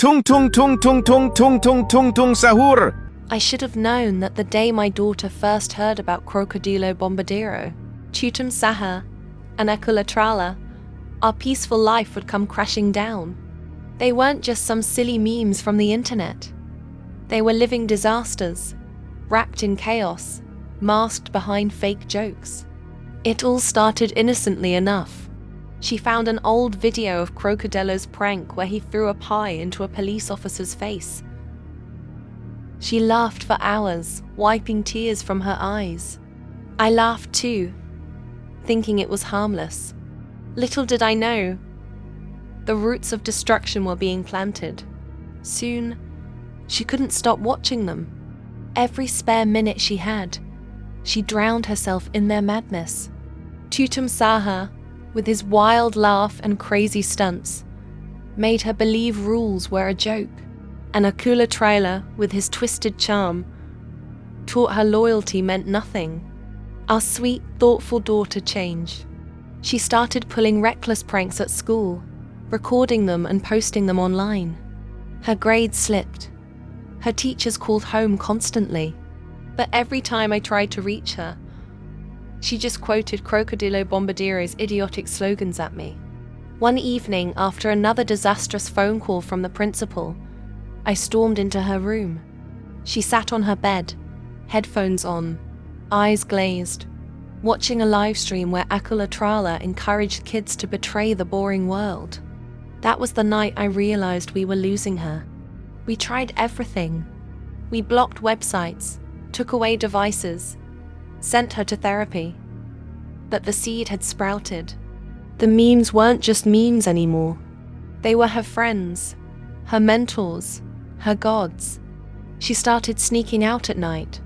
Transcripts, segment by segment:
Tutum Sahur. I should have known that the day my daughter first heard about Krokodilo Bombardiro, Tutum Sahur, and Akula Trala, our peaceful life would come crashing down. They weren't just some silly memes from the internet. They were living disasters, wrapped in chaos, masked behind fake jokes. It all started innocently enough. She found an old video of Krokodilo's prank where he threw a pie into a police officer's face. She laughed for hours, wiping tears from her eyes. I laughed too, thinking it was harmless. Little did I know, the roots of destruction were being planted. Soon, she couldn't stop watching them. Every spare minute she had, she drowned herself in their madness. Tutum Sahur, with his wild laugh and crazy stunts, made her believe rules were a joke. And Akula Trala, with his twisted charm, taught her loyalty meant nothing. Our sweet, thoughtful daughter changed. She started pulling reckless pranks at school, recording them and posting them online. Her grades slipped. Her teachers called home constantly. But every time I tried to reach her, she just quoted Krokodilo Bombardiro's idiotic slogans at me. One evening, after another disastrous phone call from the principal, I stormed into her room. She sat on her bed, headphones on, eyes glazed, watching a live stream where Akula Trala encouraged kids to betray the boring world. That was the night I realized we were losing her. We tried everything. We blocked websites, took away devices, sent her to therapy. But the seed had sprouted. The memes weren't just memes anymore. They were her friends, her mentors, her gods. She started sneaking out at night,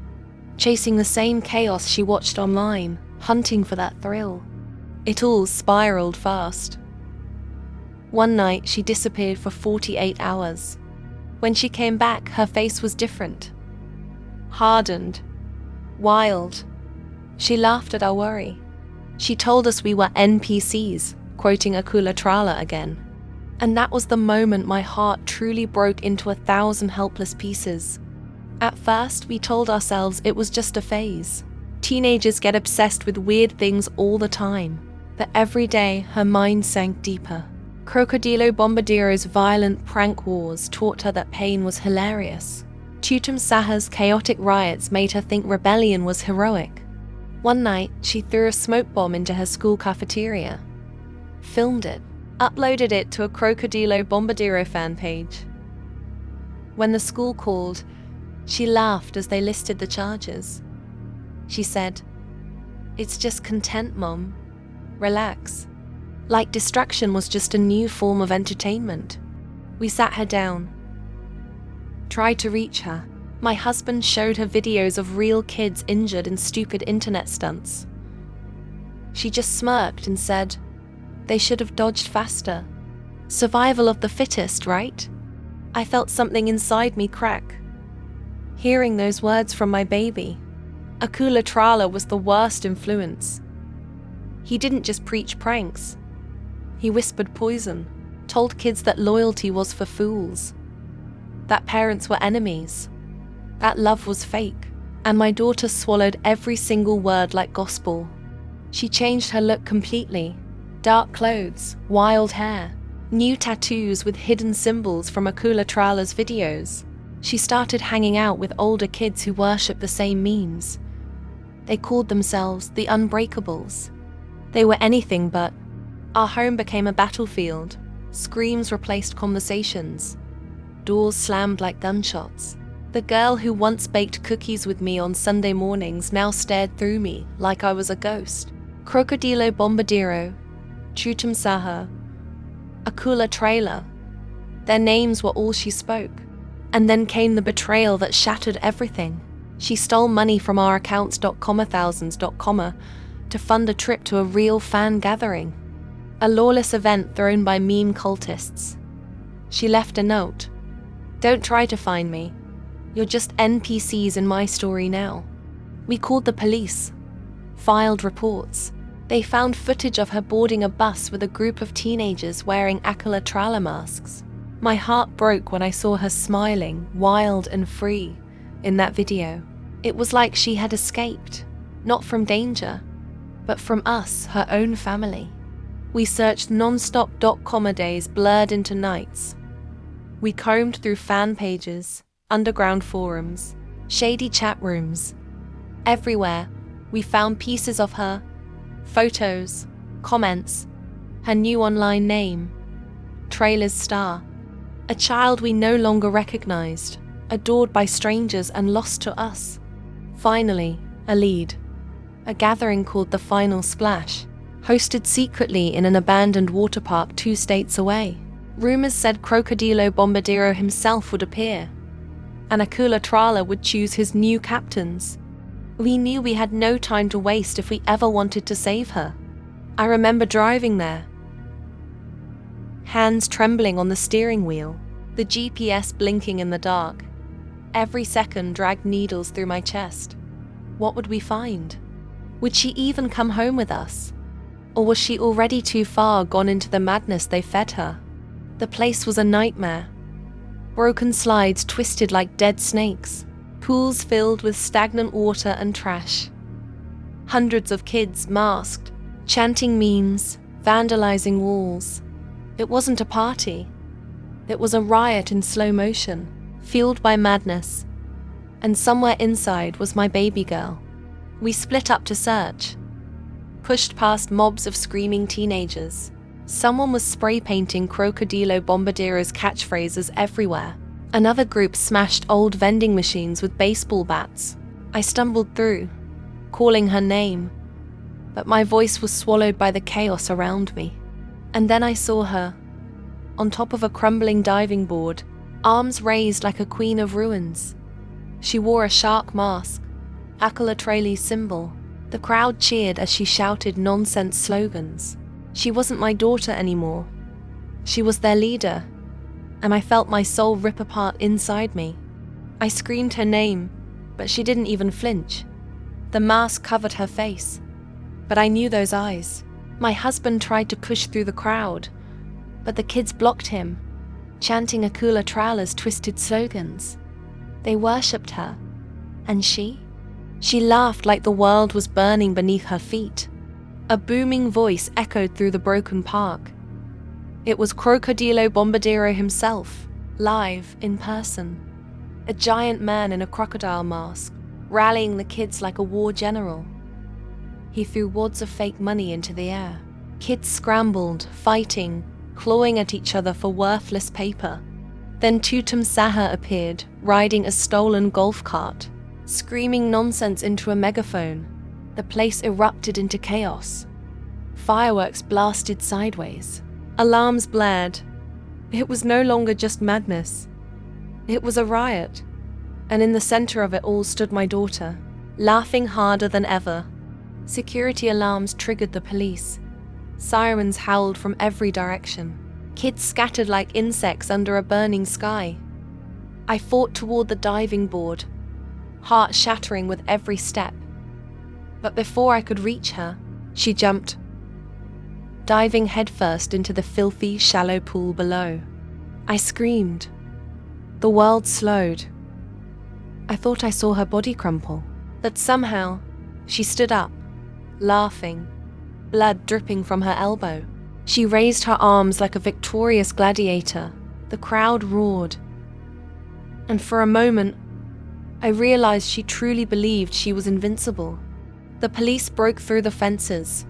chasing the same chaos she watched online, hunting for that thrill. It all spiraled fast. One night, she disappeared for 48 hours. When she came back, her face was different. Hardened, wild. She laughed at our worry. She told us we were NPCs, quoting Akula Trala again. And that was the moment my heart truly broke into 1,000 helpless pieces. At first, we told ourselves it was just a phase. Teenagers get obsessed with weird things all the time. But every day, her mind sank deeper. Krokodilo Bombardiro's violent prank wars taught her that pain was hilarious. Tutum Sahur's chaotic riots made her think rebellion was heroic. One night, she threw a smoke bomb into her school cafeteria, filmed it, uploaded it to a Krokodilo Bombardiro fan page. When the school called, she laughed as they listed the charges. She said, "It's just content, Mom. Relax." Like distraction was just a new form of entertainment. We sat her down, tried to reach her. My husband showed her videos of real kids injured in stupid internet stunts. She just smirked and said, "They should have dodged faster. Survival of the fittest, right?" I felt something inside me crack, hearing those words from my baby. Akula Trala was the worst influence. He didn't just preach pranks. He whispered poison, told kids that loyalty was for fools, that parents were enemies, that love was fake, and my daughter swallowed every single word like gospel. She changed her look completely. Dark clothes, wild hair, new tattoos with hidden symbols from Akula Trala's videos. She started hanging out with older kids who worshiped the same memes. They called themselves the Unbreakables. They were anything but. Our home became a battlefield. Screams replaced conversations. Doors slammed like gunshots. The girl who once baked cookies with me on Sunday mornings now stared through me like I was a ghost. Krokodilo Bombardiro, Tutum Sahur, Akula Trala. Their names were all she spoke. And then came the betrayal that shattered everything. She stole money from our accounts thousands to fund a trip to a real fan gathering, a lawless event thrown by meme cultists. She left a note. "Don't try to find me. You're just NPCs in my story now." We called the police, filed reports. They found footage of her boarding a bus with a group of teenagers wearing Akula Trala masks. My heart broke when I saw her smiling, wild and free, in that video. It was like she had escaped, not from danger, but from us, her own family. We searched non-stop. Comma days blurred into nights. We combed through fan pages, underground forums, shady chat rooms. Everywhere, we found pieces of her, photos, comments, her new online name, Trailer's star. A child we no longer recognized, adored by strangers and lost to us. Finally, a lead. A gathering called the Final Splash, hosted secretly in an abandoned water park 2 states away. Rumors said Krokodilo Bombardiro himself would appear, and Akula Trala would choose his new captains. We knew we had no time to waste if we ever wanted to save her. I remember driving there, hands trembling on the steering wheel, the GPS blinking in the dark. Every second dragged needles through my chest. What would we find? Would she even come home with us? Or was she already too far gone into the madness they fed her? The place was a nightmare. Broken slides twisted like dead snakes, pools filled with stagnant water and trash. Hundreds of kids masked, chanting memes, vandalizing walls. It wasn't a party. It was a riot in slow motion, fueled by madness. And somewhere inside was my baby girl. We split up to search, pushed past mobs of screaming teenagers. Someone was spray painting Krokodilo Bombardiro's catchphrases everywhere. Another group smashed old vending machines with baseball bats. I stumbled through, calling her name, but my voice was swallowed by the chaos around me. And then I saw her, on top of a crumbling diving board, arms raised like a queen of ruins. She wore a shark mask, Akula Trala's symbol. The crowd cheered as she shouted nonsense slogans. She wasn't my daughter anymore. She was their leader, and I felt my soul rip apart inside me. I screamed her name, but she didn't even flinch. The mask covered her face, but I knew those eyes. My husband tried to push through the crowd, but the kids blocked him, chanting Akula Trala's twisted slogans. They worshipped her, and she laughed like the world was burning beneath her feet. A booming voice echoed through the broken park. It was Krokodilo Bombardiro himself, live, in person. A giant man in a crocodile mask, rallying the kids like a war general. He threw wads of fake money into the air. Kids scrambled, fighting, clawing at each other for worthless paper. Then Tutum Sahur appeared, riding a stolen golf cart, screaming nonsense into a megaphone. The place erupted into chaos. Fireworks blasted sideways. Alarms blared. It was no longer just madness. It was a riot. And in the center of it all stood my daughter, laughing harder than ever. Security alarms triggered the police. Sirens howled from every direction. Kids scattered like insects under a burning sky. I fought toward the diving board, heart shattering with every step. But before I could reach her, she jumped, diving headfirst into the filthy, shallow pool below. I screamed. The world slowed. I thought I saw her body crumple, but somehow she stood up, laughing, blood dripping from her elbow. She raised her arms like a victorious gladiator. The crowd roared. And for a moment, I realized she truly believed she was invincible. The police broke through the fences.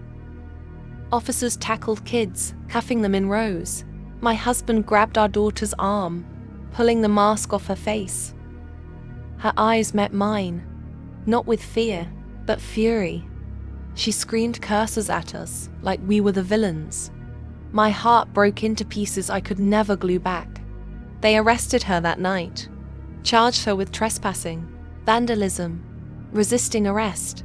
Officers tackled kids, cuffing them in rows. My husband grabbed our daughter's arm, pulling the mask off her face. Her eyes met mine, not with fear, but fury. She screamed curses at us, like we were the villains. My heart broke into pieces I could never glue back. They arrested her that night, charged her with trespassing, vandalism, resisting arrest.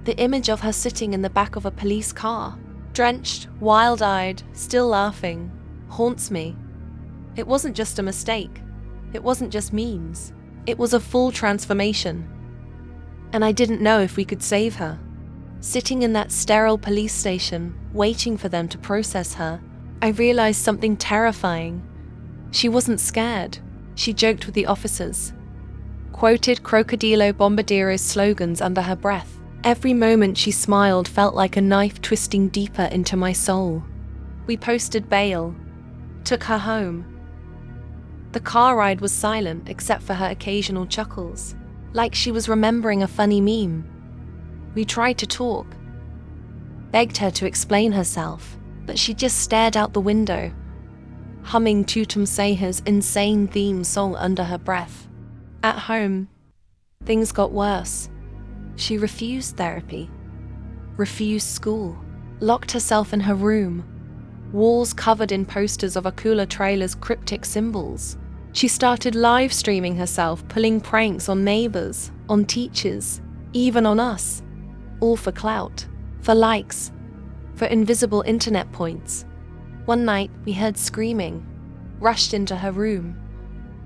The image of her sitting in the back of a police car, drenched, wild-eyed, still laughing, haunts me. It wasn't just a mistake. It wasn't just memes. It was a full transformation. And I didn't know if we could save her. Sitting in that sterile police station, waiting for them to process her, I realized something terrifying. She wasn't scared. She joked with the officers, quoted Krokodilo Bombardiro's slogans under her breath. Every moment she smiled felt like a knife twisting deeper into my soul. We posted bail, took her home. The car ride was silent except for her occasional chuckles, like she was remembering a funny meme. We tried to talk, begged her to explain herself, but she just stared out the window, humming Tutum Sahur's insane theme song under her breath. At home, things got worse. She refused therapy, refused school, locked herself in her room, walls covered in posters of Akula Trala's cryptic symbols. She started live streaming herself, pulling pranks on neighbors, on teachers, even on us, all for clout, for likes, for invisible internet points. One night, we heard screaming, rushed into her room.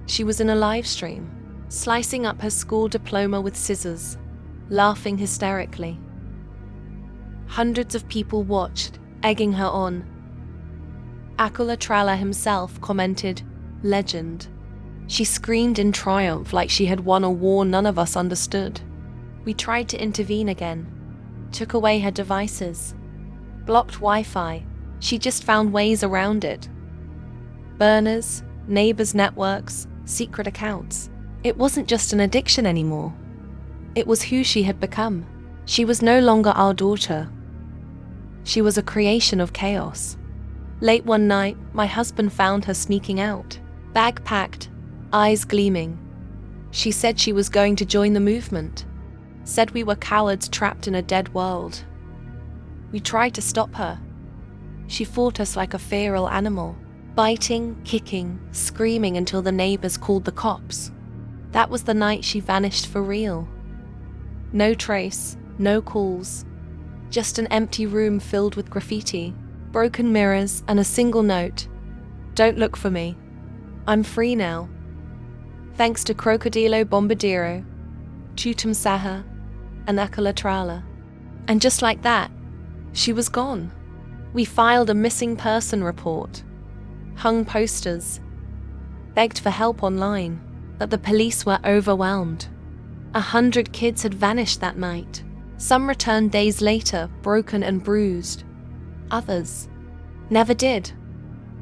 She was in a live stream, slicing up her school diploma with scissors, laughing hysterically. Hundreds of people watched, egging her on. Akula Trala himself commented, "Legend." She screamed in triumph like she had won a war none of us understood. We tried to intervene again, took away her devices, blocked Wi-Fi. She just found ways around it. Burners, neighbors' networks, secret accounts. It wasn't just an addiction anymore. It was who she had become. She was no longer our daughter. She was a creation of chaos. Late one night, my husband found her sneaking out, bag packed, eyes gleaming. She said she was going to join the movement, said we were cowards trapped in a dead world. We tried to stop her. She fought us like a feral animal, biting, kicking, screaming until the neighbors called the cops. That was the night she vanished for real. No trace, no calls, just an empty room filled with graffiti, broken mirrors, and a single note: "Don't look for me. I'm free now. Thanks to Krokodilo Bombardiro, Tutum Sahur, and Akula Trala." And just like that, she was gone. We filed a missing person report, hung posters, begged for help online, but the police were overwhelmed. 100 kids had vanished that night. Some returned days later, broken and bruised. Others never did.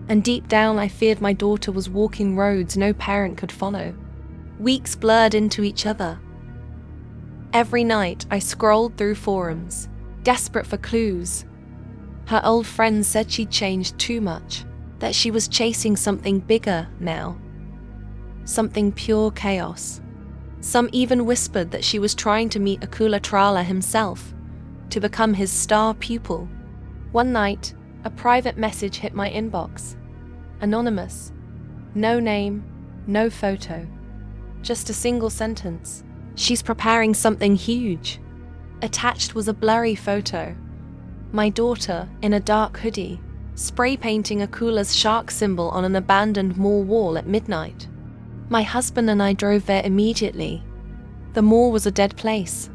And deep down, I feared my daughter was walking roads no parent could follow. Weeks blurred into each other. Every night, I scrolled through forums, desperate for clues. Her old friends said she'd changed too much, that she was chasing something bigger now, something pure chaos. Some even whispered that she was trying to meet Akula Trala himself, to become his star pupil. One night, a private message hit my inbox. Anonymous. No name, no photo. Just a single sentence. "She's preparing something huge." Attached was a blurry photo. My daughter, in a dark hoodie, spray painting Akula's shark symbol on an abandoned mall wall at midnight. My husband and I drove there immediately. The mall was a dead place.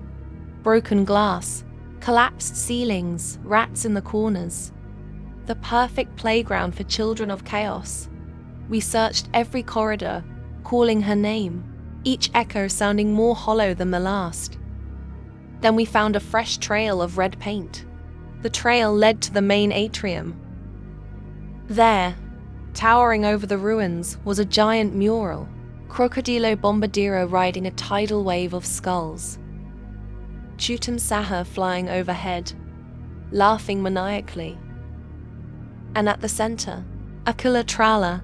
Broken glass, collapsed ceilings, rats in the corners. The perfect playground for children of chaos. We searched every corridor, calling her name, each echo sounding more hollow than the last. Then we found a fresh trail of red paint. The trail led to the main atrium. There, towering over the ruins, was a giant mural. Krokodilo Bombardiro riding a tidal wave of skulls. Tutum Sahur flying overhead, laughing maniacally. And at the center, Akula Trala,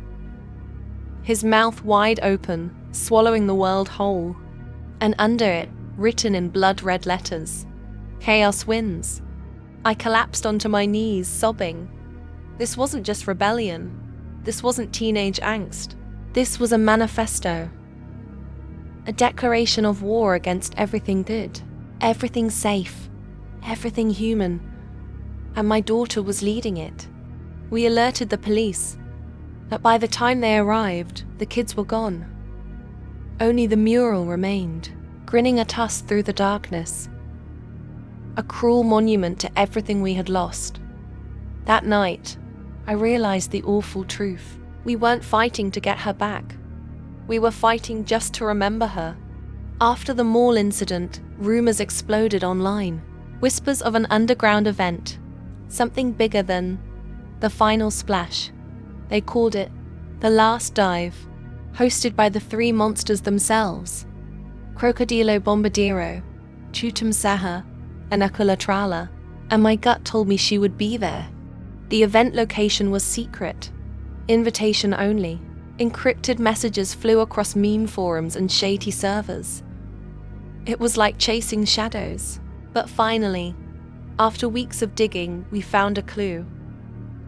his mouth wide open, swallowing the world whole. And under it, written in blood-red letters, "Chaos wins." I collapsed onto my knees, sobbing. This wasn't just rebellion. This wasn't teenage angst. This was a manifesto. A declaration of war against everything good, everything safe, everything human. And my daughter was leading it. We alerted the police, but by the time they arrived, the kids were gone. Only the mural remained, grinning at us through the darkness. A cruel monument to everything we had lost. That night, I realized the awful truth. We weren't fighting to get her back. We were fighting just to remember her. After the mall incident, rumors exploded online. Whispers of an underground event, something bigger than the final splash. They called it the last dive, hosted by the three monsters themselves: Krokodilo Bombardiro, Tutum Sahur, and Akula Trala, and my gut told me she would be there. The event location was secret, invitation only. Encrypted messages flew across meme forums and shady servers. It was like chasing shadows. But finally, after weeks of digging, we found a clue.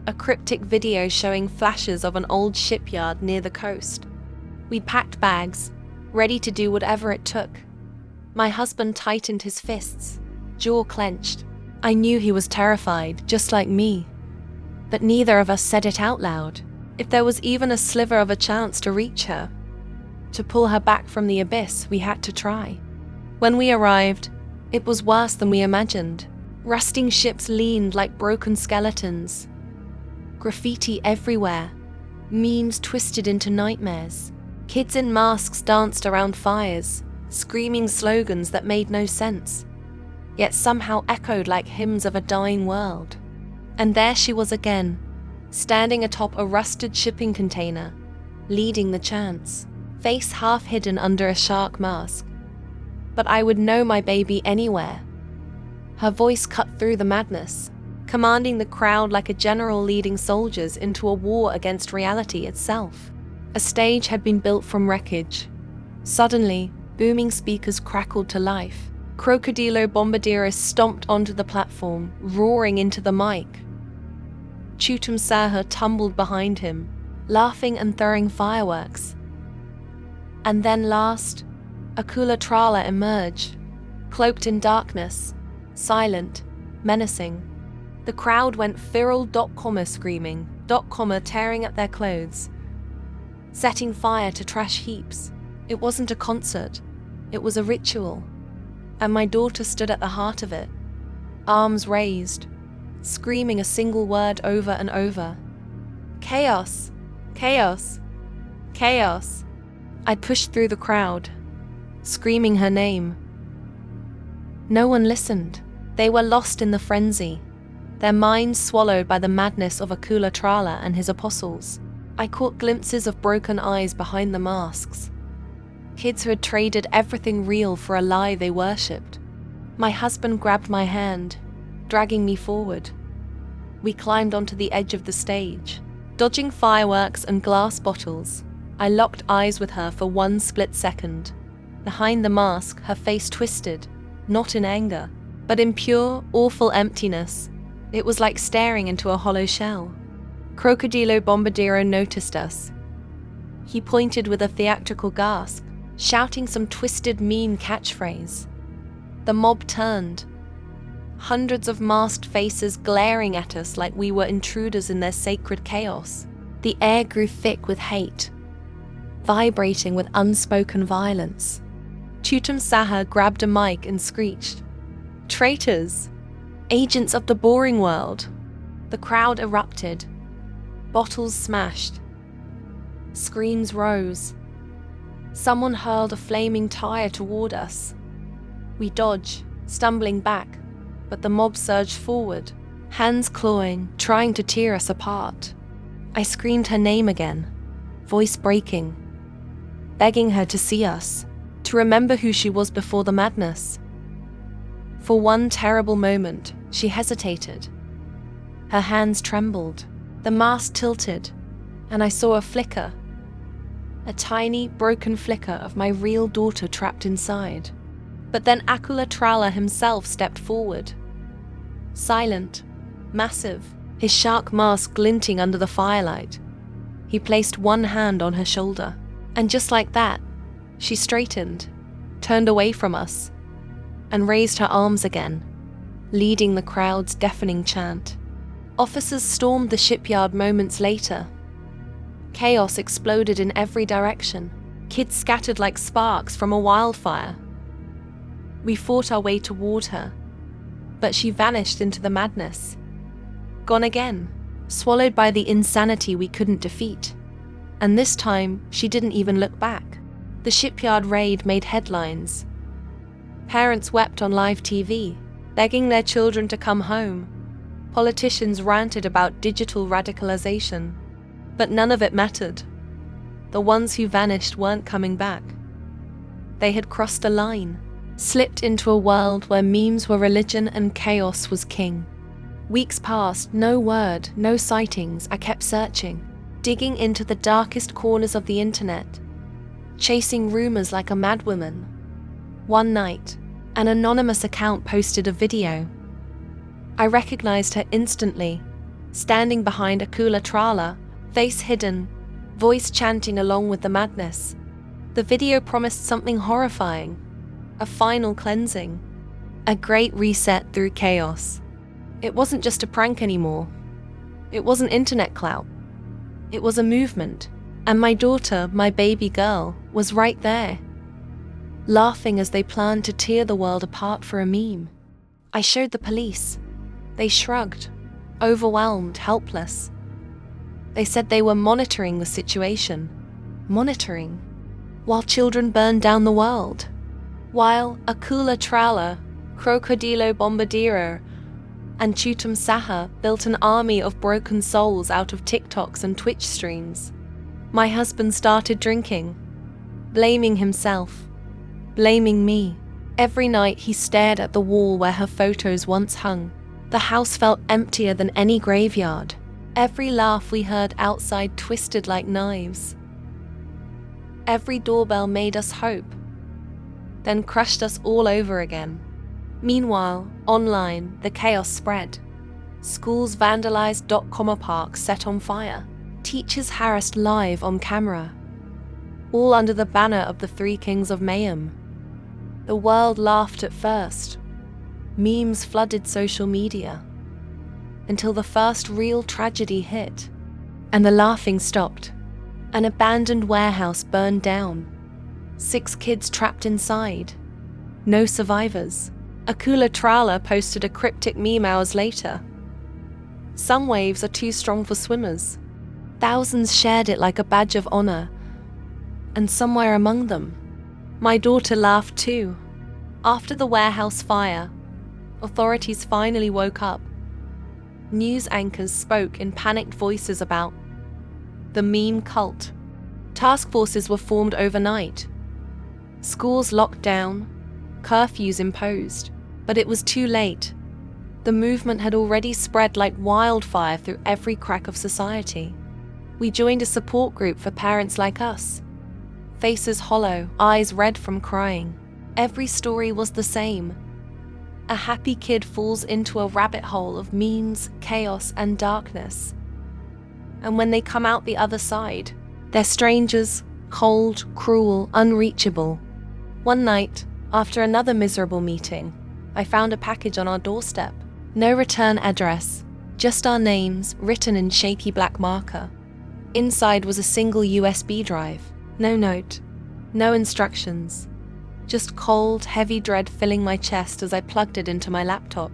A cryptic video showing flashes of an old shipyard near the coast. We packed bags, ready to do whatever it took. My husband tightened his fists, jaw clenched. I knew he was terrified, just like me. But neither of us said it out loud. If there was even a sliver of a chance to reach her, to pull her back from the abyss, we had to try. When we arrived, it was worse than we imagined. Rusting ships leaned like broken skeletons. Graffiti everywhere. Memes twisted into nightmares. Kids in masks danced around fires, screaming slogans that made no sense, yet somehow echoed like hymns of a dying world. And there she was again, standing atop a rusted shipping container, leading the chants, face half hidden under a shark mask. But I would know my baby anywhere. Her voice cut through the madness, commanding the crowd like a general leading soldiers into a war against reality itself. A stage had been built from wreckage. Suddenly, booming speakers crackled to life. Krokodilo Bombardiro stomped onto the platform, roaring into the mic. Tutum Sahur tumbled behind him, laughing and throwing fireworks. And then last, Akula Trala emerged, cloaked in darkness, silent, menacing. The crowd went feral, screaming, tearing at their clothes, setting fire to trash heaps. It wasn't a concert, it was a ritual, and my daughter stood at the heart of it, arms raised, screaming a single word over and over. Chaos! Chaos! Chaos! I pushed through the crowd, screaming her name. No one listened. They were lost in the frenzy, their minds swallowed by the madness of Akula Trala and his apostles. I caught glimpses of broken eyes behind the masks. Kids who had traded everything real for a lie they worshipped. My husband grabbed my hand, dragging me forward. We climbed onto the edge of the stage. Dodging fireworks and glass bottles, I locked eyes with her for one split second. Behind the mask, her face twisted, not in anger, but in pure, awful emptiness. It was like staring into a hollow shell. Krokodilo Bombardiro noticed us. He pointed with a theatrical gasp, shouting some twisted meme catchphrase. The mob turned. Hundreds of masked faces glaring at us like we were intruders in their sacred chaos. The air grew thick with hate, vibrating with unspoken violence. Tutum Sahur grabbed a mic and screeched, "Traitors! Agents of the boring world!" The crowd erupted. Bottles smashed. Screams rose. Someone hurled a flaming tire toward us. We dodged, stumbling back, but the mob surged forward, hands clawing, trying to tear us apart. I screamed her name again, voice breaking, begging her to see us, to remember who she was before the madness. For one terrible moment, she hesitated. Her hands trembled, the mask tilted, and I saw a flicker, a tiny, broken flicker of my real daughter trapped inside. But then Akula Trala himself stepped forward. Silent, massive, his shark mask glinting under the firelight. He placed one hand on her shoulder, and just like that, she straightened, turned away from us, and raised her arms again, leading the crowd's deafening chant. Officers stormed the shipyard moments later. Chaos exploded in every direction. Kids scattered like sparks from a wildfire. We fought our way toward her, but she vanished into the madness. Gone again, swallowed by the insanity we couldn't defeat. And this time, she didn't even look back. The shipyard raid made headlines. Parents wept on live TV, begging their children to come home. Politicians ranted about digital radicalization. But none of it mattered. The ones who vanished weren't coming back. They had crossed a line, slipped into a world where memes were religion and chaos was king. Weeks passed, no word, no sightings. I kept searching, digging into the darkest corners of the internet, chasing rumors like a madwoman. One night, an anonymous account posted a video. I recognized her instantly, standing behind Akula Trala, face hidden, voice chanting along with the madness. The video promised something horrifying, a final cleansing, a great reset through chaos. It wasn't just a prank anymore. It wasn't internet clout. It was a movement, and my daughter, my baby girl, was right there, laughing as they planned to tear the world apart for a meme. I showed the police. They shrugged, overwhelmed, helpless. They said they were monitoring the situation. Monitoring. While children burned down the world. While Akula Trala, Krokodilo Bombardiro, and Tutum Sahur built an army of broken souls out of TikToks and Twitch streams. My husband started drinking, blaming himself, blaming me. Every night he stared at the wall where her photos once hung. The house felt emptier than any graveyard. Every laugh we heard outside twisted like knives. Every doorbell made us hope, then crushed us all over again. Meanwhile, online, the chaos spread. Schools vandalized, .com parks set on fire. Teachers harassed live on camera. All under the banner of the Three Kings of Mayhem. The world laughed at first. Memes flooded social media. Until the first real tragedy hit. And the laughing stopped. An abandoned warehouse burned down. 6 kids trapped inside. No survivors. Akula Trala posted a cryptic meme hours later. Some waves are too strong for swimmers. Thousands shared it like a badge of honor. And somewhere among them, my daughter laughed too. After the warehouse fire, authorities finally woke up. News anchors spoke in panicked voices about the meme cult. Task forces were formed overnight. Schools locked down, curfews imposed. But it was too late. The movement had already spread like wildfire through every crack of society. We joined a support group for parents like us. Faces hollow, eyes red from crying. Every story was the same. A happy kid falls into a rabbit hole of memes, chaos, and darkness. And when they come out the other side, they're strangers, cold, cruel, unreachable. One night, after another miserable meeting, I found a package on our doorstep. No return address, just our names written in shaky black marker. Inside was a single USB drive. No note, no instructions. Just cold, heavy dread filling my chest as I plugged it into my laptop.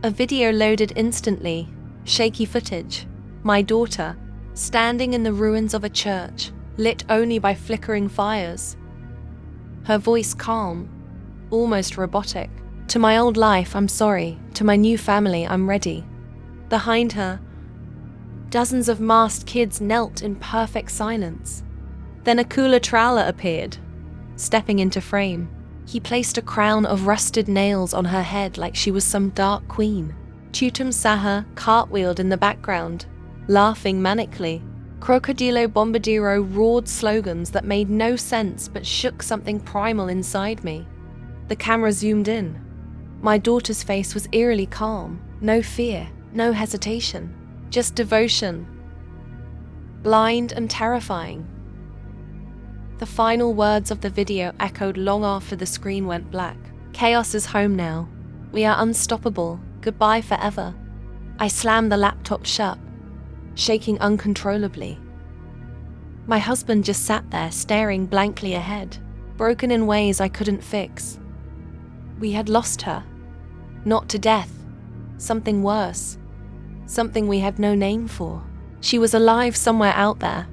A video loaded instantly, shaky footage. My daughter, standing in the ruins of a church, lit only by flickering fires. Her voice calm, almost robotic. To my old life, I'm sorry. To my new family, I'm ready. Behind her, dozens of masked kids knelt in perfect silence. Then Akula Trala appeared, stepping into frame. He placed a crown of rusted nails on her head like she was some dark queen. Tutum Sahur cartwheeled in the background, laughing manically. Krokodilo Bombardiro roared slogans that made no sense but shook something primal inside me. The camera zoomed in. My daughter's face was eerily calm. No fear, no hesitation, just devotion. Blind and terrifying. The final words of the video echoed long after the screen went black. Chaos is home now. We are unstoppable. Goodbye forever. I slammed the laptop shut, shaking uncontrollably. My husband just sat there staring blankly ahead, broken in ways I couldn't fix. We had lost her. Not to death. Something worse. Something we had no name for. She was alive somewhere out there.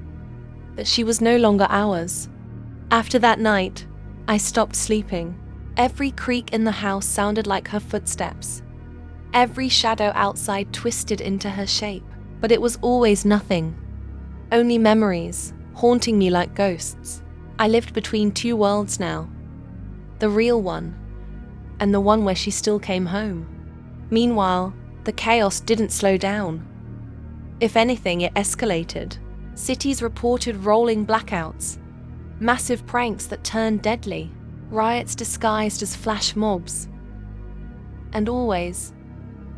but she was no longer ours. After that night, I stopped sleeping. Every creak in the house sounded like her footsteps. Every shadow outside twisted into her shape, but it was always nothing. Only memories, haunting me like ghosts. I lived between two worlds now. The real one, and the one where she still came home. Meanwhile, the chaos didn't slow down. If anything, it escalated. Cities reported rolling blackouts, massive pranks that turned deadly, riots disguised as flash mobs. And always,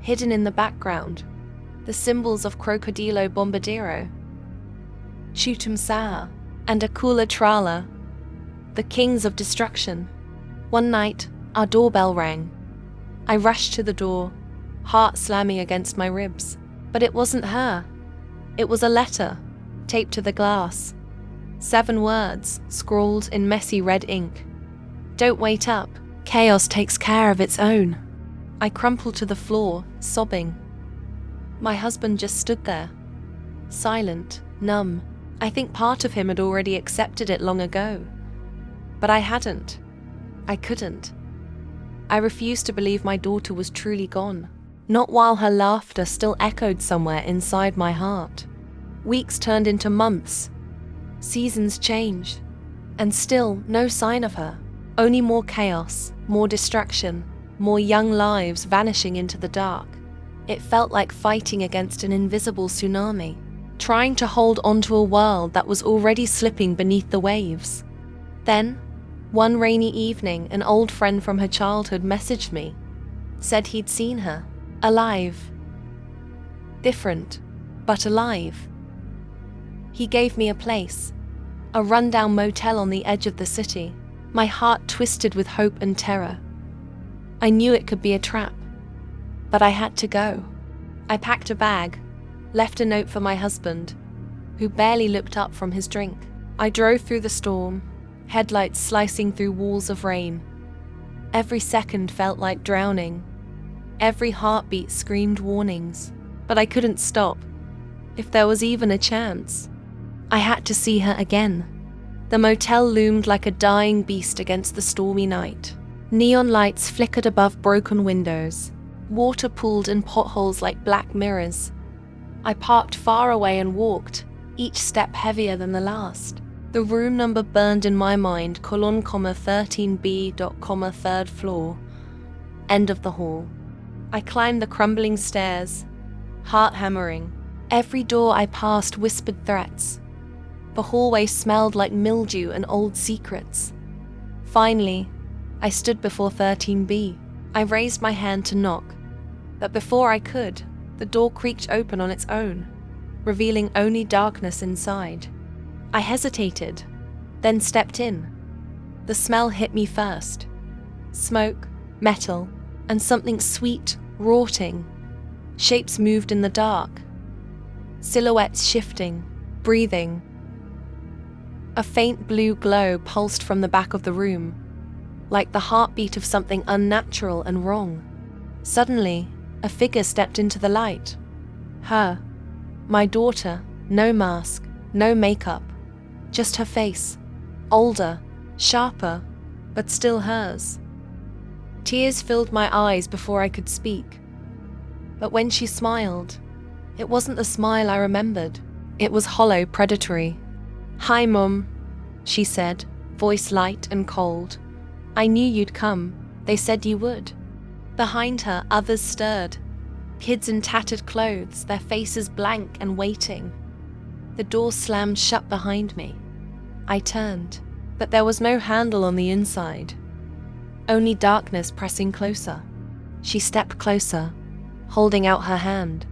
hidden in the background, the symbols of Krokodilo Bombardiro, Tutum Sahur, and Akula Trala, the kings of destruction. One night, our doorbell rang. I rushed to the door, heart slamming against my ribs. But it wasn't her. It was a letter, taped to the glass. 7 words, scrawled in messy red ink. "Don't wait up. Chaos takes care of its own." I crumpled to the floor, sobbing. My husband just stood there, silent, numb. I think part of him had already accepted it long ago. But I hadn't. I couldn't. I refused to believe my daughter was truly gone. Not while her laughter still echoed somewhere inside my heart. Weeks turned into months. Seasons changed. And still, no sign of her. Only more chaos, more distraction, more young lives vanishing into the dark. It felt like fighting against an invisible tsunami, trying to hold onto a world that was already slipping beneath the waves. Then, one rainy evening, an old friend from her childhood messaged me, said he'd seen her. Alive. Different, but alive. He gave me a place, a rundown motel on the edge of the city. My heart twisted with hope and terror. I knew it could be a trap, but I had to go. I packed a bag, left a note for my husband, who barely looked up from his drink. I drove through the storm, headlights slicing through walls of rain. Every second felt like drowning. Every heartbeat screamed warnings, but I couldn't stop. If there was even a chance, I had to see her again. The motel loomed like a dying beast against the stormy night. Neon lights flickered above broken windows. Water pooled in potholes like black mirrors. I parked far away and walked, each step heavier than the last. The room number burned in my mind, colon, 13B, 3rd floor. End of the hall. I climbed the crumbling stairs, heart hammering. Every door I passed whispered threats. The hallway smelled like mildew and old secrets. Finally, I stood before 13B. I raised my hand to knock, but before I could, the door creaked open on its own, revealing only darkness inside. I hesitated, then stepped in. The smell hit me first. Smoke, metal, and something sweet, rotting. Shapes moved in the dark. Silhouettes shifting, breathing. A faint blue glow pulsed from the back of the room, like the heartbeat of something unnatural and wrong. Suddenly, a figure stepped into the light. Her, my daughter, no mask, no makeup, just her face, older, sharper, but still hers. Tears filled my eyes before I could speak. But when she smiled, it wasn't the smile I remembered. It was hollow, predatory. "Hi, Mum," she said, voice light and cold. "I knew you'd come. They said you would." Behind her, others stirred. Kids in tattered clothes, their faces blank and waiting. The door slammed shut behind me. I turned, but there was no handle on the inside. Only darkness pressing closer. She stepped closer, holding out her hand.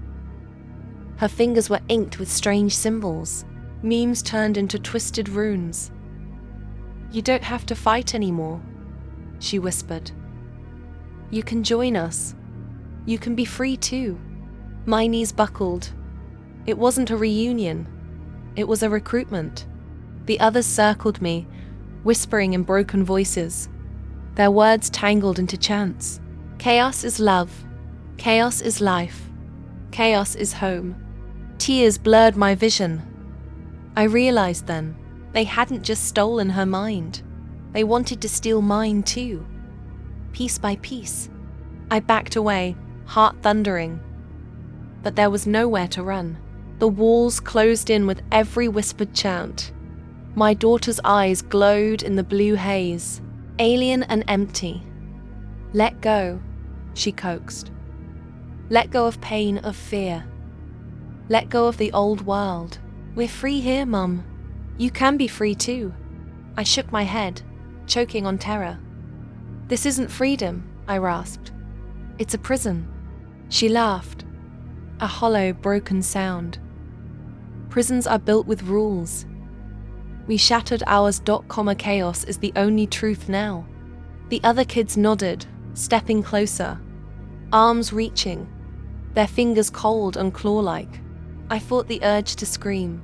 Her fingers were inked with strange symbols, memes turned into twisted runes. "You don't have to fight anymore," she whispered. "You can join us. You can be free too." My knees buckled. It wasn't a reunion. It was a recruitment. The others circled me, whispering in broken voices. Their words tangled into chants. Chaos is love. Chaos is life. Chaos is home. Tears blurred my vision. I realized then, they hadn't just stolen her mind. They wanted to steal mine too. Piece by piece. I backed away, heart thundering. But there was nowhere to run. The walls closed in with every whispered chant. My daughter's eyes glowed in the blue haze, alien and empty. Let go, she coaxed. Let go of pain, of fear. Let go of the old world. We're free here, Mum. You can be free too. I shook my head, choking on terror. This isn't freedom, I rasped. It's a prison. She laughed. A hollow, broken sound. Prisons are built with rules. We shattered ours. Chaos is the only truth now. The other kids nodded, stepping closer, arms reaching, their fingers cold and claw-like. I fought the urge to scream.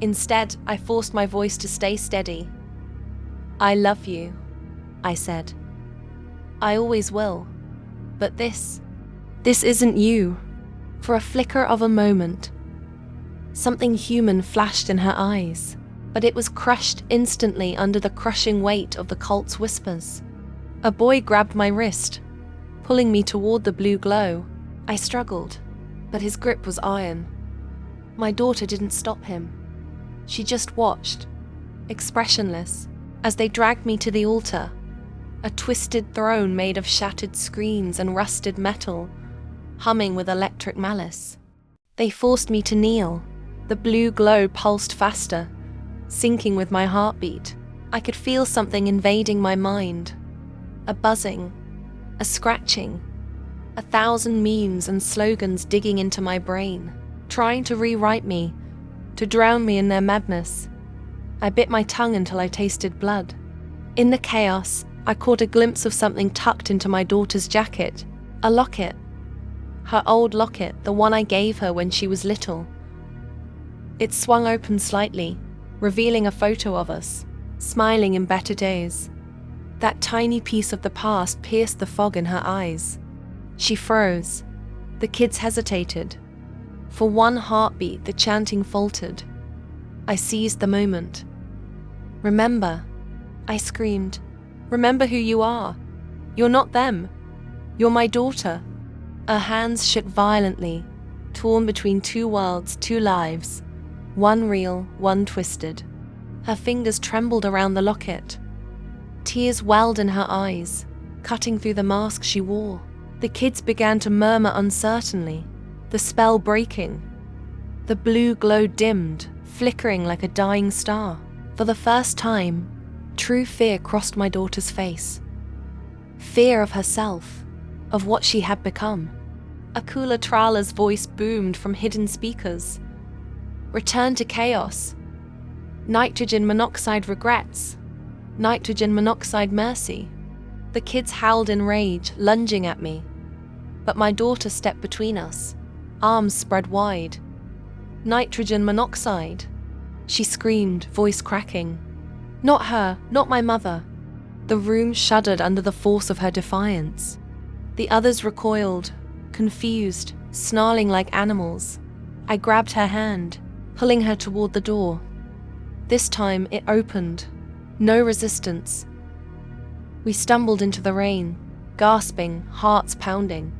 Instead, I forced my voice to stay steady. I love you, I said. I always will. But this isn't you. For a flicker of a moment, something human flashed in her eyes, but it was crushed instantly under the crushing weight of the cult's whispers. A boy grabbed my wrist, pulling me toward the blue glow. I struggled, but his grip was iron. My daughter didn't stop him. She just watched, expressionless, as they dragged me to the altar, a twisted throne made of shattered screens and rusted metal, humming with electric malice. They forced me to kneel. The blue glow pulsed faster, syncing with my heartbeat. I could feel something invading my mind. A buzzing, a scratching, 1,000 memes and slogans digging into my brain, trying to rewrite me, to drown me in their madness. I bit my tongue until I tasted blood. In the chaos, I caught a glimpse of something tucked into my daughter's jacket. A locket. Her old locket, the one I gave her when she was little. It swung open slightly, revealing a photo of us, smiling in better days. That tiny piece of the past pierced the fog in her eyes. She froze. The kids hesitated. For one heartbeat, the chanting faltered. I seized the moment. Remember, I screamed. Remember who you are. You're not them. You're my daughter. Her hands shook violently, torn between two worlds, two lives, one real, one twisted. Her fingers trembled around the locket. Tears welled in her eyes, cutting through the mask she wore. The kids began to murmur uncertainly, the spell breaking. The blue glow dimmed, flickering like a dying star. For the first time, true fear crossed my daughter's face. Fear of herself, of what she had become. Akula Trala's voice boomed from hidden speakers. Return to chaos. Nitrogen monoxide regrets. Nitrogen monoxide mercy. The kids howled in rage, lunging at me. But my daughter stepped between us, arms spread wide. Nitrogen monoxide. She screamed, voice cracking. Not her, not my mother. The room shuddered under the force of her defiance. The others recoiled, confused, snarling like animals. I grabbed her hand, pulling her toward the door. This time it opened. No resistance. We stumbled into the rain, gasping, hearts pounding.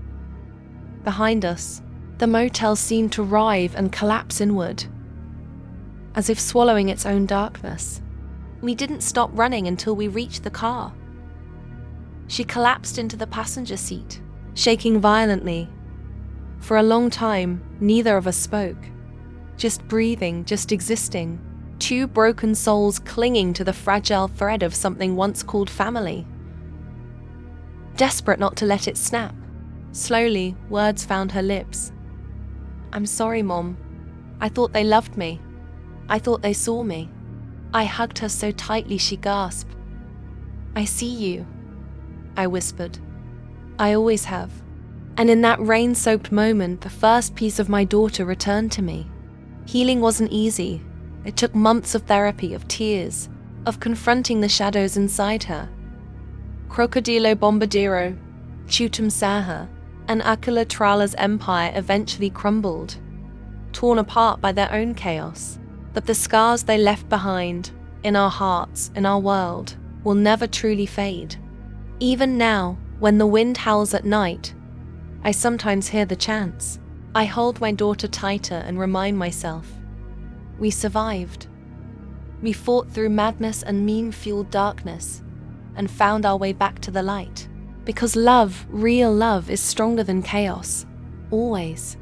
Behind us, the motel seemed to writhe and collapse inward, as if swallowing its own darkness. We didn't stop running until we reached the car. She collapsed into the passenger seat, shaking violently. For a long time, neither of us spoke. Just breathing, just existing. Two broken souls clinging to the fragile thread of something once called family. Desperate not to let it snap. Slowly, words found her lips. I'm sorry, Mom. I thought they loved me. I thought they saw me. I hugged her so tightly she gasped. I see you, I whispered. I always have. And in that rain-soaked moment, the first piece of my daughter returned to me. Healing wasn't easy. It took months of therapy, of tears, of confronting the shadows inside her. Krokodilo Bombardiro, Tutum Sahur, and Akula Trala's empire eventually crumbled, torn apart by their own chaos. But the scars they left behind, in our hearts, in our world, will never truly fade. Even now, when the wind howls at night, I sometimes hear the chants. I hold my daughter tighter and remind myself, we survived. We fought through madness and meme-fueled darkness, and found our way back to the light. Because love, real love, is stronger than chaos. Always.